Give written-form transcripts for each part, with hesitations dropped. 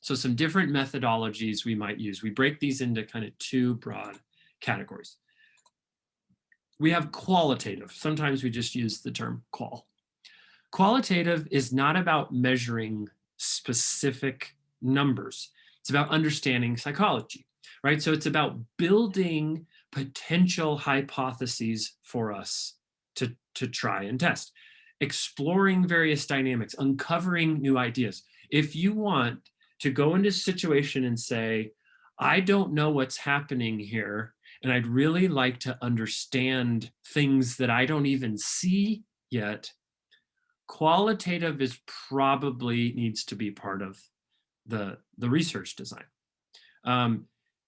So some different methodologies we might use. We break these into kind of two broad categories. We have qualitative. Sometimes we just use the term qual. Qualitative is not about measuring specific numbers. It's about understanding psychology, right? So it's about building potential hypotheses for us to try and test, exploring various dynamics, uncovering new ideas. If you want to go into a situation and say, I don't know what's happening here, and I'd really like to understand things that I don't even see yet, qualitative is probably needs to be part of the research design.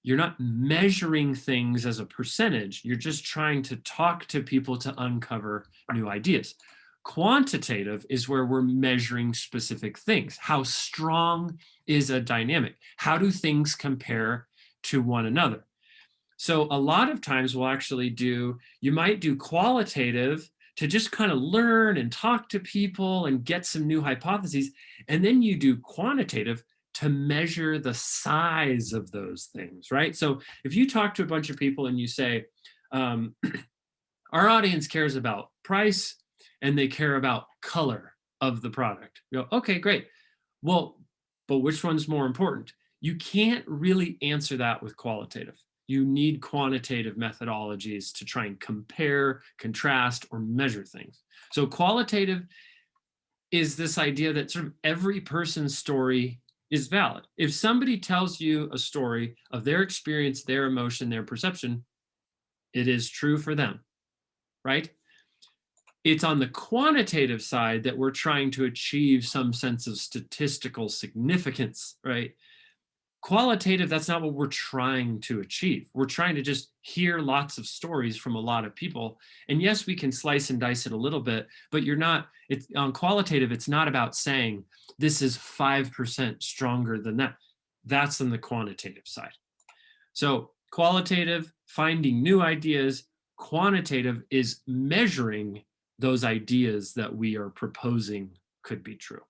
You're not measuring things as a percentage. You're just trying to talk to people to uncover new ideas. Quantitative is where we're measuring specific things. How strong is a dynamic? How do things compare to one another? So a lot of times we'll actually you might do qualitative to just kind of learn and talk to people and get some new hypotheses. And then you do quantitative to measure the size of those things, right? So if you talk to a bunch of people and you say, our audience cares about price and they care about color of the product. You go, okay, great. Well, but which one's more important? You can't really answer that with qualitative. You need quantitative methodologies to try and compare, contrast, or measure things. So qualitative is this idea that sort of every person's story is valid. If somebody tells you a story of their experience, their emotion, their perception, it is true for them, right? It's on the quantitative side that we're trying to achieve some sense of statistical significance, right? Qualitative, that's not what we're trying to achieve. We're trying to just hear lots of stories from a lot of people. And yes, we can slice and dice it a little bit, but it's on qualitative, it's not about saying this is 5% stronger than that. That's on the quantitative side. So qualitative, finding new ideas. Quantitative is measuring those ideas that we are proposing could be true.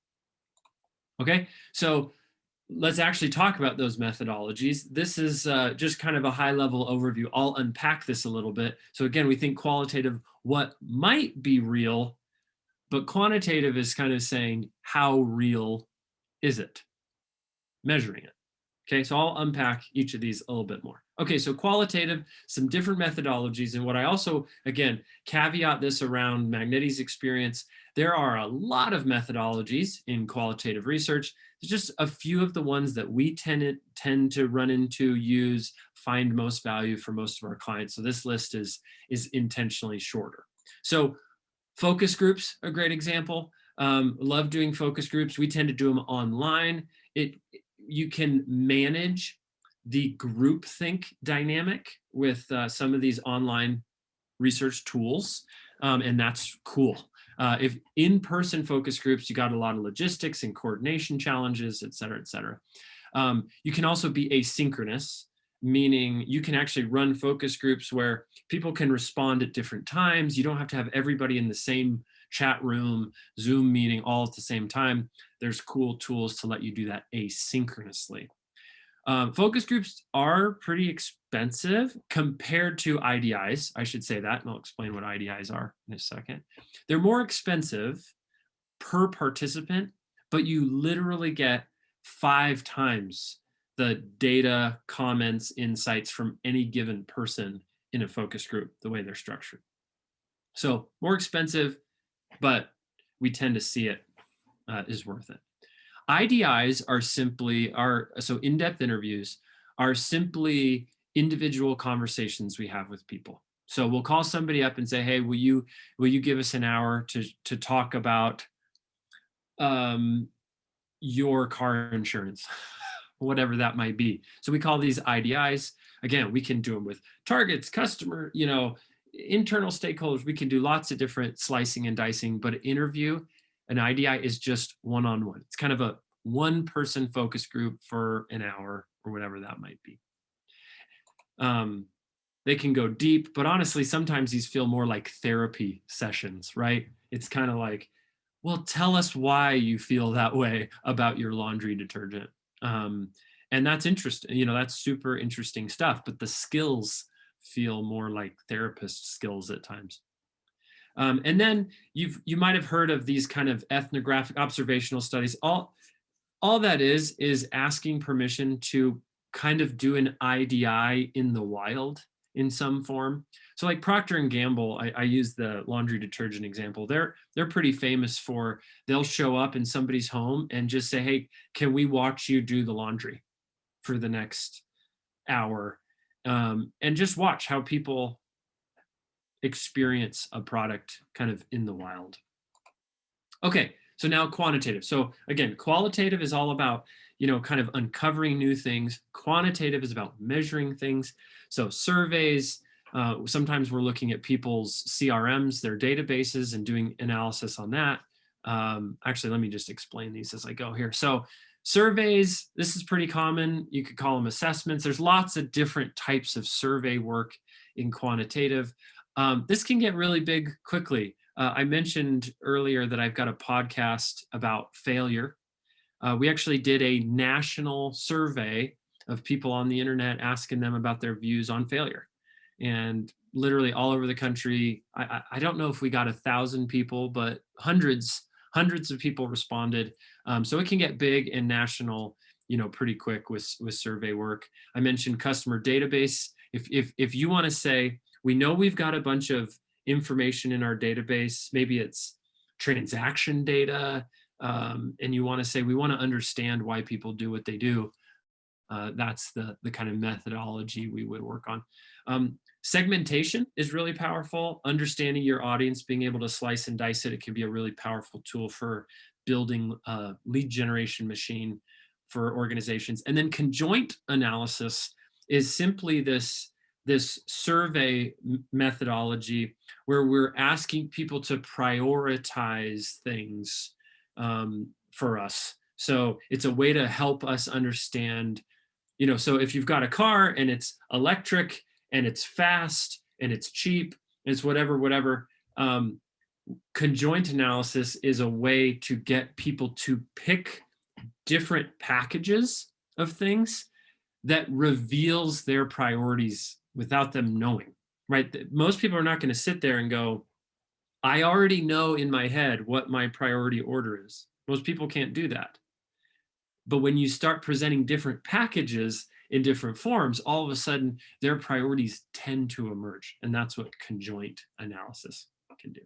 Okay, so let's actually talk about those methodologies. This is just kind of a high-level overview. I'll unpack this a little bit. So again, we think qualitative, what might be real, but quantitative is kind of saying, how real is it? Measuring it. Okay, so I'll unpack each of these a little bit more. Okay, so qualitative, some different methodologies. And what I also, again, caveat this around Magnetti's experience, there are a lot of methodologies in qualitative research. There's just a few of the ones that we tend to run into, use, find most value for most of our clients. So this list is intentionally shorter. So focus groups, a great example. Love doing focus groups. We tend to do them online. You can manage the groupthink dynamic with some of these online research tools, and that's cool. If in-person focus groups, you got a lot of logistics and coordination challenges, et cetera, et cetera. You can also be asynchronous, meaning you can actually run focus groups where people can respond at different times. You don't have to have everybody in the same chat room, Zoom meeting all at the same time. There's cool tools to let you do that asynchronously. Focus groups are pretty expensive compared to IDIs. I should say that, and I'll explain what IDIs are in a second. They're more expensive per participant, but you literally get 5 times the data, comments, insights from any given person in a focus group, the way they're structured. So more expensive, but we tend to see it is worth it. IDIs are so in-depth interviews are simply individual conversations we have with people. So we'll call somebody up and say, hey, will you give us an hour to talk about your car insurance, whatever that might be. So we call these IDIs. Again, we can do them with targets, customer, internal stakeholders. We can do lots of different slicing and dicing, but an IDI is just one-on-one. It's kind of a one-person focus group for an hour or whatever that might be. They can go deep, but honestly, sometimes these feel more like therapy sessions, right? It's kind of like, well, tell us why you feel that way about your laundry detergent. And that's interesting. That's super interesting stuff. But the skills feel more like therapist skills at times. And then you might have heard of these kind of ethnographic observational studies. All that is asking permission to kind of do an IDI in the wild in some form. So like Procter and Gamble, I use the laundry detergent example. They're pretty famous for, they'll show up in somebody's home and just say, hey, can we watch you do the laundry for the next hour? And just watch how people experience a product kind of in the wild. Okay, so now quantitative. So again, qualitative is all about, kind of uncovering new things. Quantitative is about measuring things. So surveys, sometimes we're looking at people's CRMs, their databases, and doing analysis on that. Actually, let me just explain these as I go here. So surveys, this is pretty common. You could call them assessments. There's lots of different types of survey work in quantitative. This can get really big quickly. I mentioned earlier that I've got a podcast about failure. We actually did a national survey of people on the internet asking them about their views on failure. And literally all over the country, I don't know if we got 1,000 people, but hundreds of people responded. So it can get big and national, pretty quick with survey work. I mentioned customer database. If you want to say, we know we've got a bunch of information in our database, maybe it's transaction data, and you want to say, we want to understand why people do what they do. That's the kind of methodology we would work on. Segmentation is really powerful. Understanding your audience, being able to slice and dice it, it can be a really powerful tool for building a lead generation machine for organizations. And then conjoint analysis is simply this survey methodology where we're asking people to prioritize things for us. So it's a way to help us understand, so if you've got a car and it's electric and it's fast and it's cheap, and it's whatever, conjoint analysis is a way to get people to pick different packages of things that reveals their priorities without them knowing, right? Most people are not going to sit there and go, I already know in my head what my priority order is. Most people can't do that. But when you start presenting different packages in different forms, all of a sudden their priorities tend to emerge. And that's what conjoint analysis can do.